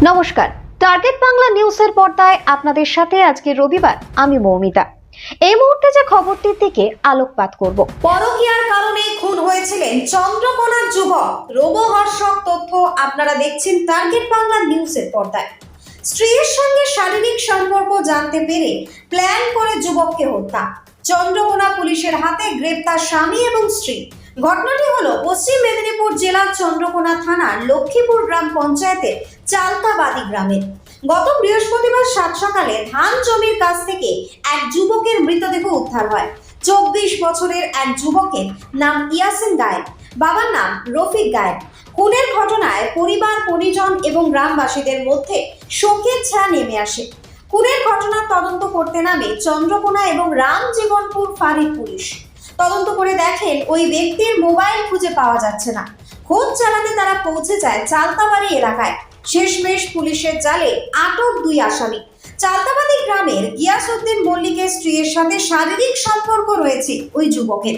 নমস্কার, টার্গেট বাংলা নিউজের পর্দায় আপনাদের সাথে আজকে রবিবার আমি মৌমিতা। এই মুহূর্তে যে খবরটির দিকে আলোকপাত করব। পরকীয়ার কারণে খুন হয়েছিলেন চন্দ্রকোনার যুবক। রোমহর্ষক তথ্য আপনারা দেখছেন টার্গেট বাংলা নিউজের পর্দায়। স্ত্রীর সঙ্গে শারীরিক সম্পর্ক জানতে পেরে প্ল্যান করে যুবককে হত্যা। চন্দ্রকোনা পুলিশের হাতে গ্রেপ্তার স্বামী এবং স্ত্রী। ঘটনাটি হলো পশ্চিম মেদিনীপুর জেলার চন্দ্রকোনা থানার লক্ষ্মীপুর গ্রাম পঞ্চায়েতের চালতাবাদী গ্রামে। গত বৃহস্পতিবার সাত সকালে ধান জমির কাছ থেকে এক যুবকের মৃতদেহ উদ্ধার হয়। 24 বছরের এক যুবকের নাম ইয়াসিন গায়েব, বাবার নাম রফিক গায়েব। খুনের ঘটনায় পরিবার, পরিজন এবং গ্রামবাসীদের মধ্যে শোকের ছায়া নেমে আসে। খুনের ঘটনার তদন্ত করতে নামে চন্দ্রকোনা এবং রামজীবনপুর ফাঁড়ির পুলিশ। তদন্ত করে দেখেন ওই ব্যক্তির মোবাইল খুঁজে পাওয়া যাচ্ছে না। খোঁজ চালাতে তারা পৌঁছে যায় চালতাবাড়ি এলাকায়। শেষমেশ পুলিশের জালে আটক দুই আসামি। চালতাবাড়ি গ্রামের গিয়াসউদ্দিন মল্লিকের স্ত্রীর সাথে শারীরিক সম্পর্ক রয়েছে ওই যুবকের।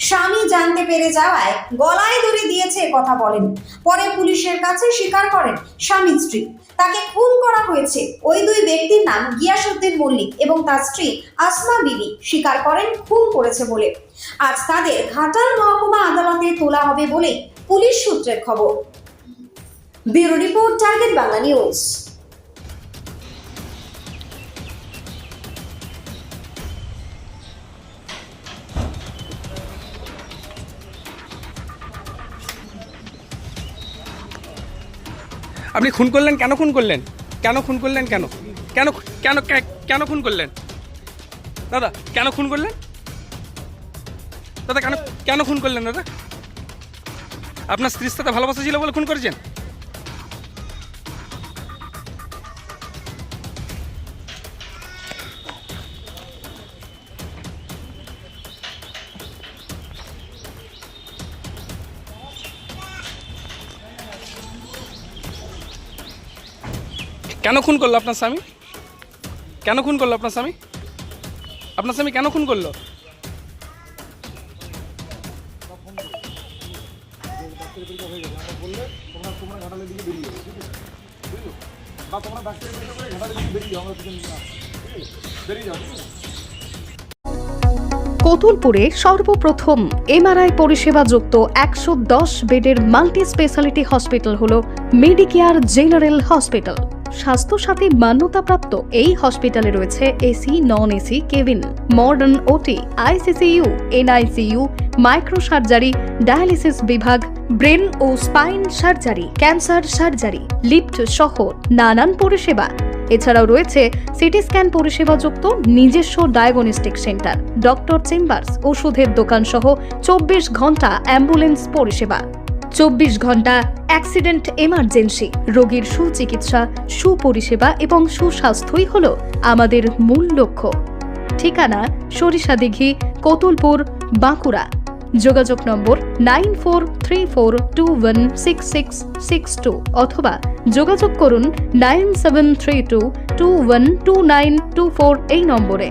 স্বামী জানতে পেরে যাওয়ায় গলায় দড়ি দিয়েছে কথা বলেন। পরে পুলিশের কাছে স্বীকার করেন স্বামী স্ত্রী তাকে খুন করা হয়েছে। ওই দুই ব্যক্তির নাম গিয়াসউদ্দিন মল্লিক এবং তার স্ত্রী আসমা বিবি স্বীকার করেন খুন করেছে বলে। আজ তাদের ঘাটাল মহকুমা আদালতে তোলা হবে বলে পুলিশ সূত্রের খবর। Bureau report, target Bangla news. আপনি খুন করলেন কেন? খুন করলেন কেন? খুন করলেন কেন? কেন কেন কেন খুন করলেন দাদা? কেন খুন করলেন দাদা? কেন কেন খুন করলেন দাদা? আপনার স্ত্রীর সাথে ভালোবাসা ছিল বলে খুন করেছেন? কেন খুন করলো আপনার স্বামী? কেন খুন করলো আপনার স্বামী? আপনার স্বামী কেন খুন করলো? কতুলপুরে সর্বপ্রথম এমআরআই পরিষেবা যুক্ত 110 বেডের মাল্টি স্পেশালিটি হসপিটাল হলো মেডিকেয়ার জেনারেল হসপিটাল। স্বাস্থ্যসাথী মান্যতাপ্রাপ্ত এই হসপিটালে রয়েছে AC, non AC cabin, modern OT, ICCU, NICU, micro surgery, dialysis বিভাগ, ব্রেন ও spine surgery, cancer surgery, lift সহ নানান পরিষেবা। এছাড়াও রয়েছে সিটি স্ক্যান পরিষেবা যুক্ত নিজস্ব ডায়াগনস্টিক সেন্টার, ডক্টর চেম্বার্স, ওষুধের দোকান সহ 24 ঘন্টা অ্যাম্বুলেন্স পরিষেবা। 24 ঘন্টা অ্যাক্সিডেন্ট এমার্জেন্সি। রোগীর সুচিকিৎসা, সুপরিষেবা এবং সুস্বাস্থ্যই হলো আমাদের মূল লক্ষ্য। ঠিকানা সরিষাদিঘি, কতুলপুর, বাঁকুড়া। যোগাযোগ নম্বর 9434216662 অথবা যোগাযোগ করুন 9732212924 এই নম্বরে।